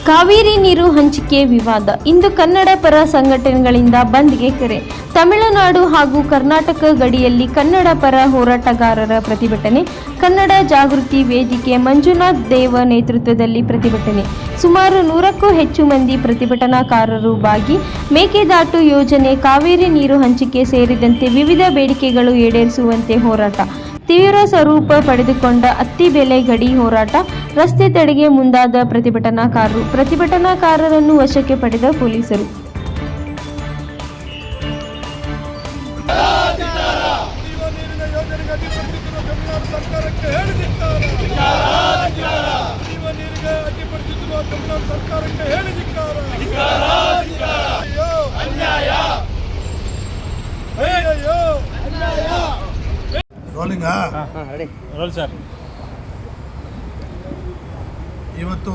ಕಾವೇರಿ ನೀರು ಹಂಚಿಕೆ ವಿವಾದ. ಇಂದು ಕನ್ನಡ ಪರ ಸಂಘಟನೆಗಳಿಂದ ಬಂದ್ಗೆ ಕರೆ. ತಮಿಳುನಾಡು ಹಾಗೂ ಕರ್ನಾಟಕ ಗಡಿಯಲ್ಲಿ ಕನ್ನಡ ಪರ ಹೋರಾಟಗಾರರ ಪ್ರತಿಭಟನೆ. ಕನ್ನಡ ಜಾಗೃತಿ ವೇದಿಕೆ ಮಂಜುನಾಥ್ ದೇವ ನೇತೃತ್ವದಲ್ಲಿ ಪ್ರತಿಭಟನೆ. ಸುಮಾರು 100ಕ್ಕೂ ಹೆಚ್ಚು ಮಂದಿ ಪ್ರತಿಭಟನಾಕಾರರು ಭಾಗಿ. ಮೇಕೆದಾಟು ಯೋಜನೆ, ಕಾವೇರಿ ನೀರು ಹಂಚಿಕೆ ಸೇರಿದಂತೆ ವಿವಿಧ ಬೇಡಿಕೆಗಳು ಈಡೇರಿಸುವಂತೆ ಹೋರಾಟ. ತೀವ್ರ ಸ್ವರೂಪ ಪಡೆದುಕೊಂಡ ಅತ್ತಿಬೆಲೆ ಗಡಿ ಹೋರಾಟ. ರಸ್ತೆ ತಡೆಗೆ ಮುಂದಾದ ಪ್ರತಿಭಟನಾಕಾರರನ್ನು ವಶಕ್ಕೆ ಪಡೆದ ಪೊಲೀಸರು. ಇವತ್ತು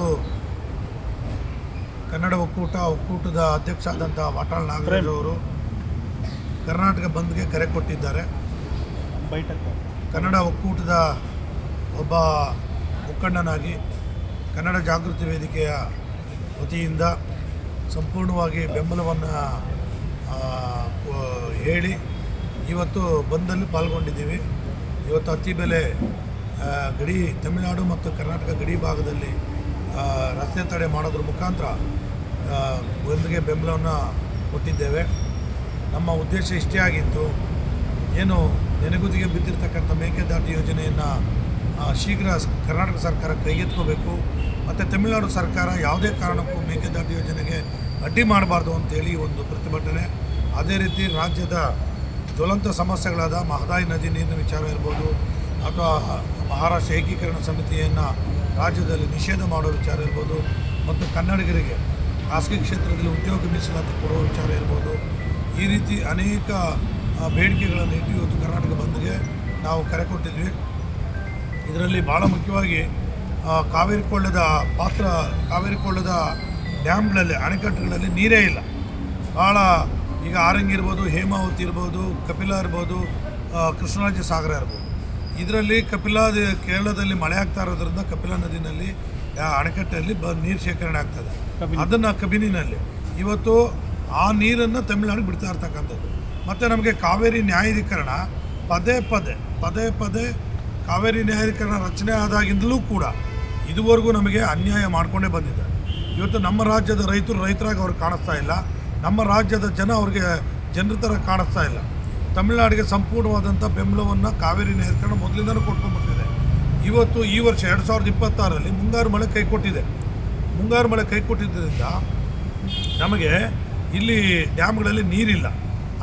ಕನ್ನಡ ಒಕ್ಕೂಟದ ಅಧ್ಯಕ್ಷ ಆದಂಥ ವಾಟಾಳ್ ನಾಗರಾಜ್ ಅವರು ಕರ್ನಾಟಕ ಬಂದ್ಗೆ ಕರೆ ಕೊಟ್ಟಿದ್ದಾರೆ. ಕನ್ನಡ ಒಕ್ಕೂಟದ ಒಬ್ಬ ಮುಖಂಡನಾಗಿ ಕನ್ನಡ ಜಾಗೃತಿ ವೇದಿಕೆಯ ವತಿಯಿಂದ ಸಂಪೂರ್ಣವಾಗಿ ಬೆಂಬಲವನ್ನು ಹೇಳಿ ಇವತ್ತು ಬಂದಲ್ಲಿ ಪಾಲ್ಗೊಂಡಿದ್ದೀವಿ. ಇವತ್ತು ಅತ್ತಿಬೆಲೆ ಗಡಿ ತಮಿಳುನಾಡು ಮತ್ತು ಕರ್ನಾಟಕ ಗಡಿ ಭಾಗದಲ್ಲಿ ರಸ್ತೆ ತಡೆ ಮಾಡೋದ್ರ ಮುಖಾಂತರ ಬಂದ್ಗೆ ಬೆಂಬಲವನ್ನು ಕೊಟ್ಟಿದ್ದೇವೆ. ನಮ್ಮ ಉದ್ದೇಶ ಇಷ್ಟೇ ಆಗಿತ್ತು, ಏನು ನೆನೆಗುದಿಗೆ ಬಿದ್ದಿರ್ತಕ್ಕಂಥ ಮೇಕೆದಾಟು ಯೋಜನೆಯನ್ನು ಶೀಘ್ರ ಕರ್ನಾಟಕ ಸರ್ಕಾರ ಕೈಗೆತ್ಕೋಬೇಕು ಮತ್ತು ತಮಿಳುನಾಡು ಸರ್ಕಾರ ಯಾವುದೇ ಕಾರಣಕ್ಕೂ ಮೇಕೆದಾಟು ಯೋಜನೆಗೆ ಅಡ್ಡಿ ಮಾಡಬಾರ್ದು ಅಂತೇಳಿ ಒಂದು ಪ್ರತಿಭಟನೆ. ಅದೇ ರೀತಿ ರಾಜ್ಯದ ಜ್ವಲಂತ ಸಮಸ್ಯೆಗಳಾದ ಮಹದಾಯಿ ನದಿ ನೀರಿನ ವಿಚಾರ ಇರ್ಬೋದು, ಅಥವಾ ಮಹಾರಾಷ್ಟ್ರ ಏಕೀಕರಣ ಸಮಿತಿಯನ್ನು ರಾಜ್ಯದಲ್ಲಿ ನಿಷೇಧ ಮಾಡೋ ವಿಚಾರ ಇರ್ಬೋದು, ಮತ್ತು ಕನ್ನಡಿಗರಿಗೆ ಖಾಸಗಿ ಕ್ಷೇತ್ರದಲ್ಲಿ ಉದ್ಯೋಗ ಮೀಸಲಾತಿ ಕೊಡುವ ವಿಚಾರ ಇರ್ಬೋದು, ಈ ರೀತಿ ಅನೇಕ ಬೇಡಿಕೆಗಳನ್ನು ಇಟ್ಟು ಇವತ್ತು ಕರ್ನಾಟಕ ಬಂದ್ಗೆ ನಾವು ಕರೆ ಕೊಟ್ಟಿದ್ವಿ. ಇದರಲ್ಲಿ ಭಾಳ ಮುಖ್ಯವಾಗಿ ಕಾವೇರಿ ಕೊಳ್ಳದ ಡ್ಯಾಮ್ಗಳಲ್ಲಿ, ಅಣೆಕಟ್ಟುಗಳಲ್ಲಿ ನೀರೇ ಇಲ್ಲ. ಭಾಳ ಈಗ ಆರಂಗಿ ಇರ್ಬೋದು, ಹೇಮಾವತಿ ಇರ್ಬೋದು, ಕಪಿಲಾ ಇರ್ಬೋದು, ಕೃಷ್ಣರಾಜ ಸಾಗರ ಇರ್ಬೋದು. ಇದರಲ್ಲಿ ಕೇರಳದಲ್ಲಿ ಮಳೆ ಆಗ್ತಾ ಇರೋದ್ರಿಂದ ಕಪಿಲಾ ನದಿನಲ್ಲಿ ಅಣೆಕಟ್ಟೆಯಲ್ಲಿ ನೀರು ಶೇಖರಣೆ ಆಗ್ತದೆ. ಅದನ್ನು ಕಬಿನಿನಲ್ಲಿ ಇವತ್ತು ಆ ನೀರನ್ನು ತಮಿಳುನಾಡಿಗೆ ಬಿಡ್ತಾ ಇರ್ತಕ್ಕಂಥದ್ದು. ಮತ್ತು ನಮಗೆ ಕಾವೇರಿ ನ್ಯಾಯಾಧೀಕರಣ ಪದೇ ಪದೇ ಕಾವೇರಿ ನ್ಯಾಯಾಧೀಕರಣ ರಚನೆ ಆದಾಗಿಂದಲೂ ಕೂಡ ಇದುವರೆಗೂ ನಮಗೆ ಅನ್ಯಾಯ ಮಾಡಿಕೊಂಡೇ ಬಂದಿದ್ದಾರೆ. ಇವತ್ತು ನಮ್ಮ ರಾಜ್ಯದ ರೈತರಾಗಿ ಅವ್ರಿಗೆ ಕಾಣಿಸ್ತಾ ಇಲ್ಲ, ನಮ್ಮ ರಾಜ್ಯದ ಅವ್ರಿಗೆ ಜನರ ಥರ ಕಾಣಿಸ್ತಾ ಇಲ್ಲ. ತಮಿಳುನಾಡಿಗೆ ಸಂಪೂರ್ಣವಾದಂಥ ಬೆಂಬಲವನ್ನು ಕಾವೇರಿ ನ್ಯಾಯಾಧೀಕರಣ ಮೊದಲಿಂದಲೂ ಕೊಟ್ಕೊಂಡ್ಬರ್ತಿದೆ. ಇವತ್ತು ಈ ವರ್ಷ 2026ರಲ್ಲಿ ಮುಂಗಾರು ಮಳೆ ಕೈ ಕೊಟ್ಟಿದ್ದರಿಂದ ನಮಗೆ ಇಲ್ಲಿ ಡ್ಯಾಮ್ಗಳಲ್ಲಿ ನೀರಿಲ್ಲ.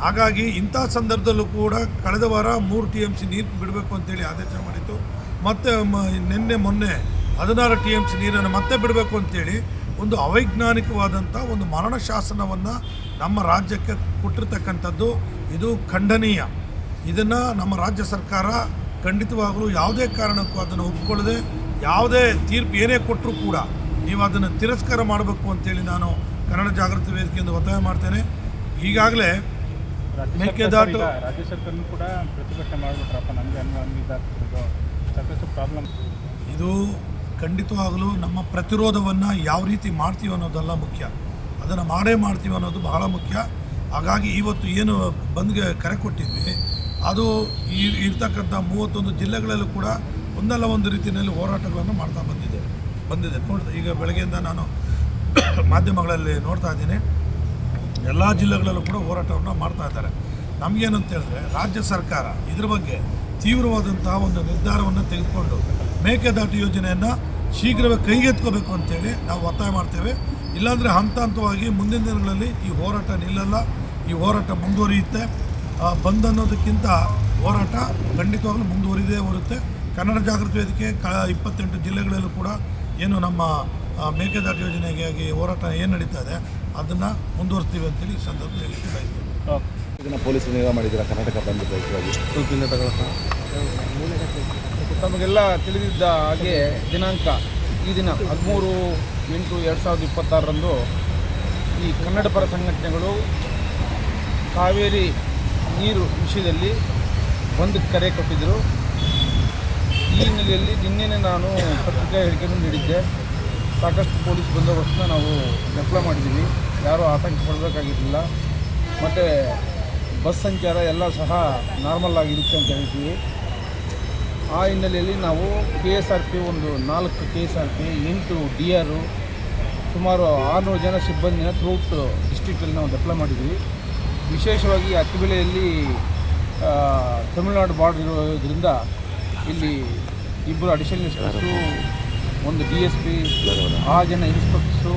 ಹಾಗಾಗಿ ಇಂಥ ಸಂದರ್ಭದಲ್ಲೂ ಕೂಡ ಕಳೆದ ವಾರ 3 TMC ನೀರು ಬಿಡಬೇಕು ಅಂತೇಳಿ ಆದೇಶ ಮಾಡಿತ್ತು. ಮತ್ತು ಮೊನ್ನೆ 16 TMC ನೀರನ್ನು ಮತ್ತೆ ಬಿಡಬೇಕು ಅಂತೇಳಿ ಒಂದು ಅವೈಜ್ಞಾನಿಕವಾದಂಥ ಒಂದು ಮರಣ ಶಾಸನವನ್ನು ನಮ್ಮ ರಾಜ್ಯಕ್ಕೆ ಕೊಟ್ಟಿರ್ತಕ್ಕಂಥದ್ದು ಇದು ಖಂಡನೀಯ. ಇದನ್ನು ನಮ್ಮ ರಾಜ್ಯ ಸರ್ಕಾರ ಖಂಡಿತವಾಗಲೂ ಯಾವುದೇ ಕಾರಣಕ್ಕೂ ಅದನ್ನು ಒಪ್ಪಿಕೊಳ್ಳದೆ, ಯಾವುದೇ ತೀರ್ಪು ಏನೇ ಕೊಟ್ಟರೂ ಕೂಡ ನೀವು ಅದನ್ನು ತಿರಸ್ಕಾರ ಮಾಡಬೇಕು ಅಂತೇಳಿ ನಾನು ಕನ್ನಡ ಜಾಗೃತಿ ವೇದಿಕೆಯಿಂದ ಒತ್ತಾಯ ಮಾಡ್ತೇನೆ. ಈಗಾಗಲೇ ಮೇಕೆದಾಟು ರಾಜ್ಯ ಸರ್ಕಾರ ಕೂಡ ಪ್ರತಿಭಟನೆ ಮಾಡಿಬಿಟ್ರಪ್ಪ, ನಮಗೆ ಪ್ರಾಬ್ಲಮ್. ಇದು ಖಂಡಿತವಾಗಲೂ ನಮ್ಮ ಪ್ರತಿರೋಧವನ್ನು ಯಾವ ರೀತಿ ಮಾಡ್ತೀವಿ ಅನ್ನೋದೆಲ್ಲ ಮುಖ್ಯ, ಅದನ್ನು ಮಾಡ್ತೀವಿ ಅನ್ನೋದು ಬಹಳ ಮುಖ್ಯ. ಹಾಗಾಗಿ ಇವತ್ತು ಏನು ಬಂದ್ಗೆ ಕರೆ ಕೊಟ್ಟಿದ್ವಿ, ಅದು ಇರ್ತಕ್ಕಂಥ 31 ಜಿಲ್ಲೆಗಳಲ್ಲೂ ಕೂಡ ಒಂದಲ್ಲ ಒಂದು ರೀತಿಯಲ್ಲಿ ಹೋರಾಟಗಳನ್ನು ಮಾಡ್ತಾ ಬಂದಿದೆ. ಈಗ ಬೆಳಗ್ಗೆಯಿಂದ ನಾನು ಮಾಧ್ಯಮಗಳಲ್ಲಿ ನೋಡ್ತಾ ಇದ್ದೀನಿ, ಎಲ್ಲ ಜಿಲ್ಲೆಗಳಲ್ಲೂ ಕೂಡ ಹೋರಾಟವನ್ನು ಮಾಡ್ತಾ ಇದ್ದಾರೆ. ನಮಗೇನಂತ ಹೇಳಿದ್ರೆ ರಾಜ್ಯ ಸರ್ಕಾರ ಇದ್ರ ಬಗ್ಗೆ ತೀವ್ರವಾದಂತಹ ಒಂದು ನಿರ್ಧಾರವನ್ನು ತೆಗೆದುಕೊಂಡು ಮೇಕೆದಾಟು ಯೋಜನೆಯನ್ನು ಶೀಘ್ರವೇ ಕೈಗೆತ್ಕೋಬೇಕು ಅಂತೇಳಿ ನಾವು ಒತ್ತಾಯ ಮಾಡ್ತೇವೆ. ಇಲ್ಲಾಂದರೆ ಹಂತವಾಗಿ ಮುಂದಿನ ದಿನಗಳಲ್ಲಿ ಈ ಹೋರಾಟ ನಿಲ್ಲಲ್ಲ, ಈ ಹೋರಾಟ ಮುಂದುವರಿಯುತ್ತೆ. ಬಂದ್ ಅನ್ನೋದಕ್ಕಿಂತ ಹೋರಾಟ ಖಂಡಿತವಾಗಲೂ ಮುಂದುವರಿದೇ ಬರುತ್ತೆ. ಕನ್ನಡ ಜಾಗೃತಿ ವೇದಿಕೆ 28 ಜಿಲ್ಲೆಗಳಲ್ಲೂ ಕೂಡ ಏನು ನಮ್ಮ ಮೇಕೆದಾಟು ಯೋಜನೆಗಾಗಿ ಹೋರಾಟ ಏನು ನಡೀತಾ ಇದೆ ಅದನ್ನು ಮುಂದುವರಿಸ್ತೀವಿ ಅಂತೇಳಿ ಈ ಸಂದರ್ಭದಲ್ಲಿ ಬಯಸ್ತೀವಿ. ಇದನ್ನು ಪೊಲೀಸರು ನಿಗಾ ಮಾಡಿದ್ದೀರಾ ಕರ್ನಾಟಕ ಬಂದ್ ಬಯಸುವಾಗಿ? ತಮಗೆಲ್ಲ ತಿಳಿದಿದ್ದ ಹಾಗೆ ಈ ದಿನ 13/8/2026 ಈ ಕನ್ನಡ ಪರ ಸಂಘಟನೆಗಳು ಕಾವೇರಿ ನೀರು ವಿಷಯದಲ್ಲಿ ಒಂದು ಕರೆ ಕೊಟ್ಟಿದ್ದರು. ಈ ಹಿನ್ನೆಲೆಯಲ್ಲಿ ನಿನ್ನೆನೇ ನಾನು ಪತ್ರಿಕಾ ಹೇಳಿಕೆಯನ್ನು ನೀಡಿದ್ದೆ. ಸಾಕಷ್ಟು ಪೊಲೀಸ್ ಬಂದೋಬಸ್ತನ್ನ ನಾವು ಡೆಪ್ಲಾಯ್ ಮಾಡಿದ್ದೀವಿ. ಯಾರೂ ಆತಂಕ ಪಡಬೇಕಾಗಿರಲಿಲ್ಲ. ಮತ್ತು ಬಸ್ ಸಂಚಾರ ಎಲ್ಲ ಸಹ ನಾರ್ಮಲ್ ಆಗಿರುತ್ತೆ ಅಂತ ಹೇಳ್ತೀವಿ. ಆ ಹಿನ್ನೆಲೆಯಲ್ಲಿ ನಾವು KSRP ಒಂದು 4 KSRP 8 DR ಸುಮಾರು 600 ಜನ ಸಿಬ್ಬಂದಿನ ಥ್ರೂಟ್ ಡಿಸ್ಟ್ರಿಕ್ಟಲ್ಲಿ ನಾವು ಡೆಪ್ಲಾಯ್ ಮಾಡಿದ್ದೀವಿ. ವಿಶೇಷವಾಗಿ ಅತ್ತಿಬೆಲೆಯಲ್ಲಿ ತಮಿಳುನಾಡು ಬಾರ್ಡರ್ ಇರೋದ್ರಿಂದ ಇಲ್ಲಿ 2 ಅಡಿಷನಲ್ ಇನ್ಸ್ಪೆಕ್ಟ್ರು, 1 DSP, 6 ಜನ ಇನ್ಸ್ಪೆಕ್ಟರ್ಸು,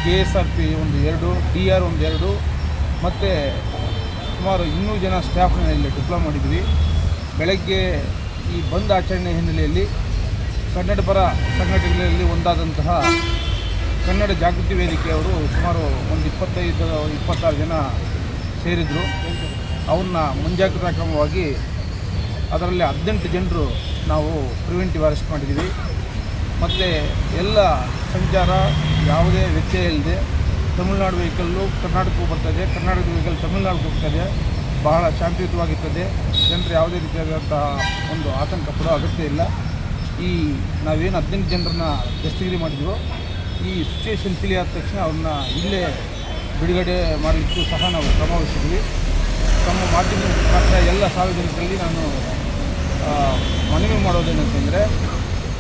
KSRP ಒಂದು 2, DR ಒಂದು 2 ಮತ್ತು ಸುಮಾರು 200 ಜನ ಸ್ಟಾಫ್ನ ಇಲ್ಲಿ ಡಿಪ್ಲಾಯ್ ಮಾಡಿದ್ವಿ. ಬೆಳಗ್ಗೆ ಈ ಬಂದ್ ಆಚರಣೆ ಹಿನ್ನೆಲೆಯಲ್ಲಿ ಕನ್ನಡ ಪರ ಸಂಘಟನೆಗಳಲ್ಲಿ ಒಂದಾದಂತಹ ಕನ್ನಡ ಜಾಗೃತಿ ವೇದಿಕೆಯವರು ಸುಮಾರು ಒಂದು 25-26 ಜನ ಸೇರಿದರು. ಅವ್ರನ್ನ ಮುಂಜಾಗ್ರತಾ ಕ್ರಮವಾಗಿ ಅದರಲ್ಲಿ 18 ಜನರು ನಾವು ಪ್ರಿವೆಂಟಿವ್ ಅರೆಸ್ಟ್ ಮಾಡಿದ್ದೀವಿ. ಮತ್ತು ಎಲ್ಲ ಸಂಚಾರ ಯಾವುದೇ ವ್ಯತ್ಯಯ ಇಲ್ಲದೆ ತಮಿಳುನಾಡು ವೆಹಿಕಲ್ಲು ಕರ್ನಾಟಕಕ್ಕೂ ಬರ್ತದೆ, ಕರ್ನಾಟಕ ವೆಹಿಕಲ್ ತಮಿಳುನಾಡಿಗೆ ಹೋಗ್ತದೆ. ಬಹಳ ಶಾಂತಿಯುತವಾಗಿರ್ತದೆ. ಜನರು ಯಾವುದೇ ರೀತಿಯಾದಂಥ ಒಂದು ಆತಂಕ ಪಡೋ ಅಗತ್ಯ ಇಲ್ಲ. ಈ ನಾವೇನು 18 ಜನರನ್ನ ದಸ್ತಗಿರಿ ಮಾಡಿದ್ವೋ ಈ ಸಿಚುವೇಶನ್ ತಿಳಿಯಾದ ತಕ್ಷಣ ಅವ್ರನ್ನ ಇಲ್ಲೇ ಬಿಡುಗಡೆ ಮಾಡಲಿಕ್ಕೂ ಸಹ ನಾವು ಕ್ರಮ ವಹಿಸಿದ್ವಿ. ತಮ್ಮ ಮಾಧ್ಯಮದ ಮುಖಾಂತರ ಎಲ್ಲ ಸಾರ್ವಜನಿಕರಲ್ಲಿ ನಾನು ಮನವಿ ಮಾಡೋದೇನಂತಂದರೆ,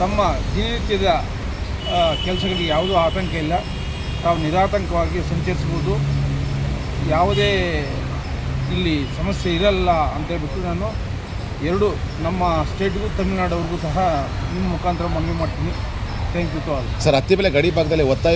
ತಮ್ಮ ದಿನನಿತ್ಯದ ಕೆಲಸಗಳಿಗೆ ಯಾವುದೂ ಆತಂಕ ಇಲ್ಲ. ತಾವು ನಿರಾತಂಕವಾಗಿ ಸಂಚರಿಸ್ಬೋದು. ಯಾವುದೇ ಇಲ್ಲಿ ಸಮಸ್ಯೆ ಇರಲ್ಲ ಅಂತೇಳ್ಬಿಟ್ಟು ನಾನು ನಮ್ಮ ಸ್ಟೇಟ್ಗೂ ತಮಿಳುನಾಡವ್ರಿಗೂ ಸಹ ನಿಮ್ಮ ಮುಖಾಂತರ ಮನವಿ ಮಾಡ್ತೀನಿ. Thank you to all. Sir, Attibele ಗಡಿ ಭಾಗದಲ್ಲಿ ಒತ್ತಾಯ